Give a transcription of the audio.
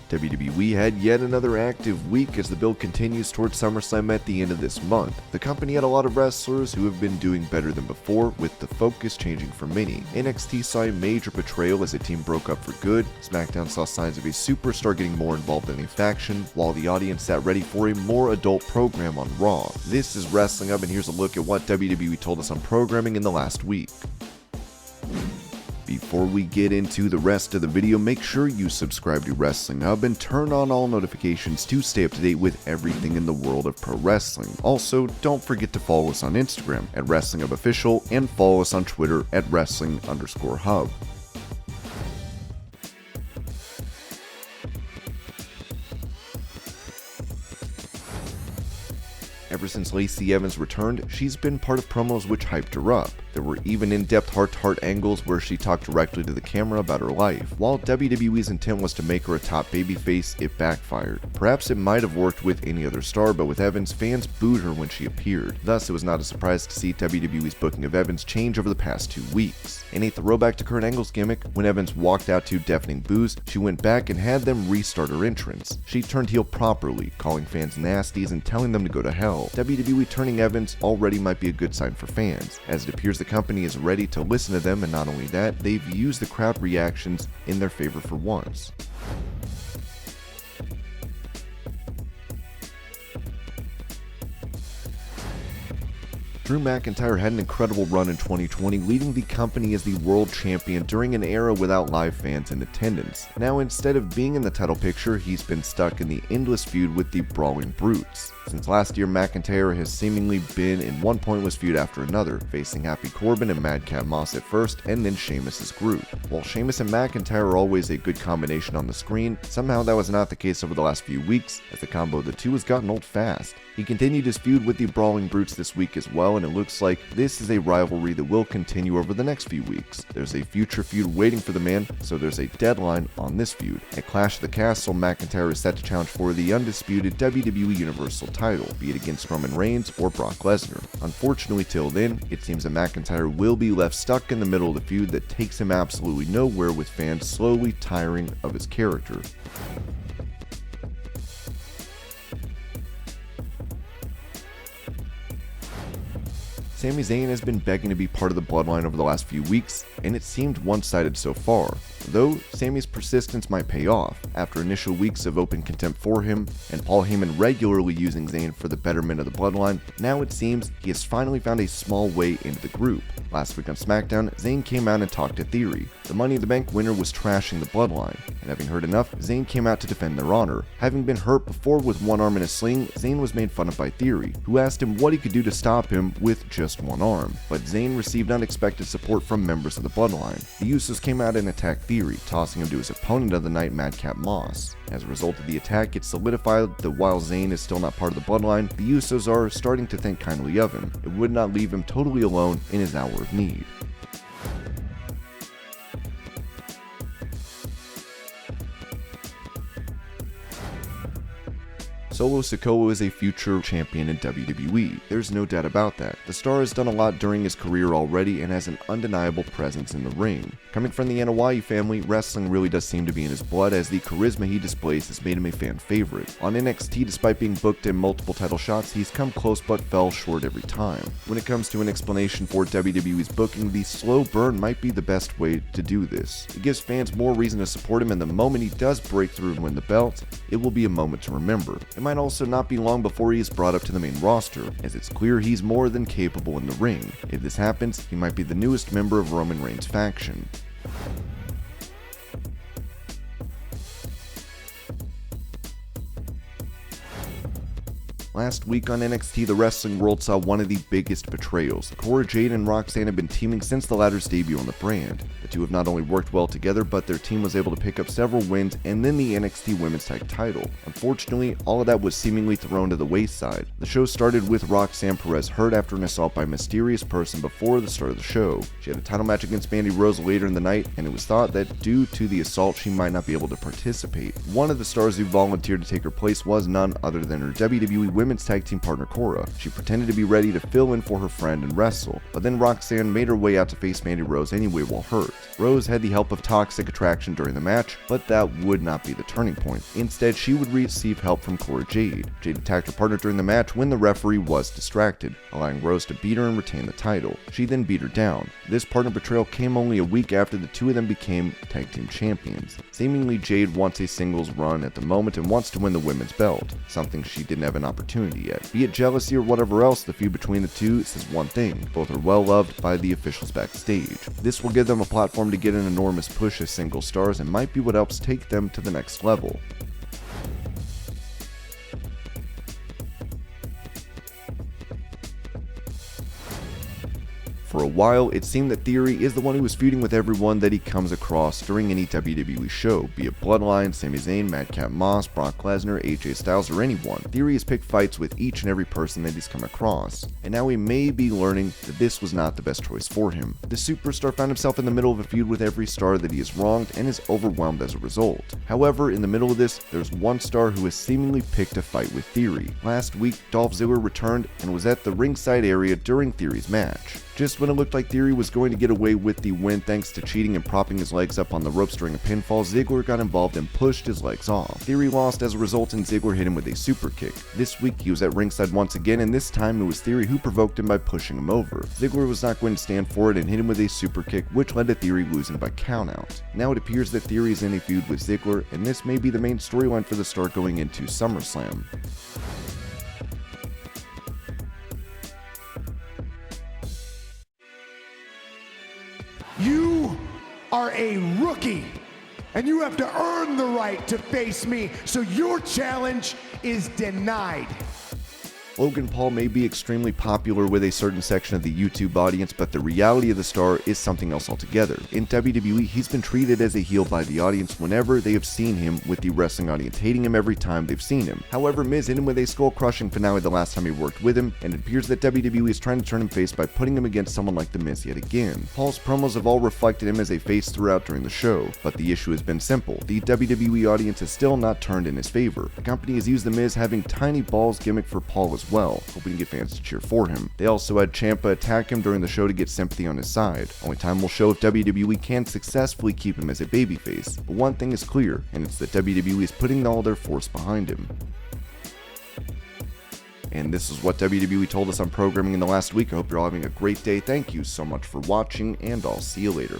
WWE had yet another active week as the build continues towards SummerSlam at the end of this month. The company had a lot of wrestlers who have been doing better than before, with the focus changing for many. NXT saw a major betrayal as a team broke up for good, SmackDown saw signs of a superstar getting more involved in a faction, while the audience sat ready for a more adult program on Raw. This is Wrestling Up, and here's a look at what WWE told us on programming in the last week. Before we get into the rest of the video, make sure you subscribe to Wrestling Hub and turn on all notifications to stay up to date with everything in the world of pro wrestling. Also, don't forget to follow us on Instagram at Wrestling Hub Official and follow us on Twitter at Wrestling_Hub. Ever since Lacey Evans returned, she's been part of promos which hyped her up. There were even in-depth heart-to-heart angles where she talked directly to the camera about her life. While WWE's intent was to make her a top babyface, it backfired. Perhaps it might have worked with any other star, but with Evans, fans booed her when she appeared. Thus, it was not a surprise to see WWE's booking of Evans change over the past 2 weeks. In a throwback to Kurt Angle's gimmick, when Evans walked out to deafening boos, she went back and had them restart her entrance. She turned heel properly, calling fans nasties and telling them to go to hell. WWE turning Evans already might be a good sign for fans, as it appears the company is ready to listen to them, and not only that, they've used the crowd reactions in their favor for once. Drew McIntyre had an incredible run in 2020, leading the company as the world champion during an era without live fans in attendance. Now, instead of being in the title picture, he's been stuck in the endless feud with the Brawling Brutes. Since last year, McIntyre has seemingly been in one pointless feud after another, facing Happy Corbin and Madcap Moss at first, and then Sheamus' group. While Sheamus and McIntyre are always a good combination on the screen, somehow that was not the case over the last few weeks, as the combo of the two has gotten old fast. He continued his feud with the Brawling Brutes this week as well, and it looks like this is a rivalry that will continue over the next few weeks. There's a future feud waiting for the man, so there's a deadline on this feud. At Clash of the Castle, McIntyre is set to challenge for the undisputed WWE Universal title, be it against Roman Reigns or Brock Lesnar. Unfortunately, till then, it seems that McIntyre will be left stuck in the middle of the feud that takes him absolutely nowhere, with fans slowly tiring of his character. Sami Zayn has been begging to be part of the Bloodline over the last few weeks, and it seemed one-sided so far. Though, Sami's persistence might pay off. After initial weeks of open contempt for him, and Paul Heyman regularly using Zayn for the betterment of the Bloodline, now it seems he has finally found a small way into the group. Last week on SmackDown, Zayn came out and talked to Theory. The Money in the Bank winner was trashing the Bloodline, and having heard enough, Zayn came out to defend their honor. Having been hurt before with one arm in a sling, Zayn was made fun of by Theory, who asked him what he could do to stop him with just one arm. But Zayn received unexpected support from members of the Bloodline. The Usos came out and attacked Theory, tossing him to his opponent of the night, Madcap Moss. As a result of the attack, it's solidified that while Zayn is still not part of the Bloodline, the Usos are starting to think kindly of him. It would not leave him totally alone in his hour of need. Solo Sikoa is a future champion in WWE. There's no doubt about that. The star has done a lot during his career already and has an undeniable presence in the ring. Coming from the Anoa'i family, wrestling really does seem to be in his blood, as the charisma he displays has made him a fan favorite. On NXT, despite being booked in multiple title shots, he's come close but fell short every time. When it comes to an explanation for WWE's booking, the slow burn might be the best way to do this. It gives fans more reason to support him, and the moment he does break through and win the belt, it will be a moment to remember. It might also not be long before he is brought up to the main roster, as it's clear he's more than capable in the ring. If this happens, he might be the newest member of Roman Reigns' faction. Last week on NXT, the wrestling world saw one of the biggest betrayals. Cora Jade and Roxanne have been teaming since the latter's debut on the brand. The two have not only worked well together, but their team was able to pick up several wins and then the NXT Women's Tag title. Unfortunately, all of that was seemingly thrown to the wayside. The show started with Roxanne Perez hurt after an assault by a mysterious person before the start of the show. She had a title match against Mandy Rose later in the night, and it was thought that due to the assault, she might not be able to participate. One of the stars who volunteered to take her place was none other than her WWE women's tag team partner Cora. She pretended to be ready to fill in for her friend and wrestle, but then Roxanne made her way out to face Mandy Rose anyway while hurt. Rose had the help of Toxic Attraction during the match, but that would not be the turning point. Instead, she would receive help from Cora Jade. Jade attacked her partner during the match when the referee was distracted, allowing Rose to beat her and retain the title. She then beat her down. This partner betrayal came only a week after the two of them became tag team champions. Seemingly, Jade wants a singles run at the moment and wants to win the women's belt, something she didn't have an opportunity yet. Be it jealousy or whatever else, the feud between the two says one thing: both are well loved by the officials backstage. This will give them a platform to get an enormous push as single stars and might be what helps take them to the next level. For a while, it seemed that Theory is the one who is feuding with everyone that he comes across during any WWE show, be it Bloodline, Sami Zayn, Madcap Moss, Brock Lesnar, AJ Styles, or anyone. Theory has picked fights with each and every person that he's come across, and now he may be learning that this was not the best choice for him. The superstar found himself in the middle of a feud with every star that he has wronged and is overwhelmed as a result. However, in the middle of this, there's one star who has seemingly picked a fight with Theory. Last week, Dolph Ziggler returned and was at the ringside area during Theory's match. Just when it looked like Theory was going to get away with the win thanks to cheating and propping his legs up on the ropes during a pinfall, Ziggler got involved and pushed his legs off. Theory lost as a result and Ziggler hit him with a super kick. This week he was at ringside once again, and this time it was Theory who provoked him by pushing him over. Ziggler was not going to stand for it and hit him with a super kick, which led to Theory losing by countout. Now it appears that Theory is in a feud with Ziggler, and this may be the main storyline for the star going into SummerSlam. You are a rookie, and you have to earn the right to face me, so your challenge is denied. Logan Paul may be extremely popular with a certain section of the YouTube audience, but the reality of the star is something else altogether. In WWE, he's been treated as a heel by the audience whenever they have seen him, with the wrestling audience hating him every time they've seen him. However, Miz hit him with a skull-crushing finale the last time he worked with him, and it appears that WWE is trying to turn him face by putting him against someone like The Miz yet again. Paul's promos have all reflected him as a face throughout during the show, but the issue has been simple: the WWE audience has still not turned in his favor. The company has used The Miz having tiny balls gimmick for Paul as well, hoping to get fans to cheer for him. They also had Ciampa attack him during the show to get sympathy on his side. Only time will show if WWE can successfully keep him as a babyface, but one thing is clear, and it's that WWE is putting all their force behind him. And this is what WWE told us on programming in the last week. I hope you're all having a great day. Thank you so much for watching, and I'll see you later.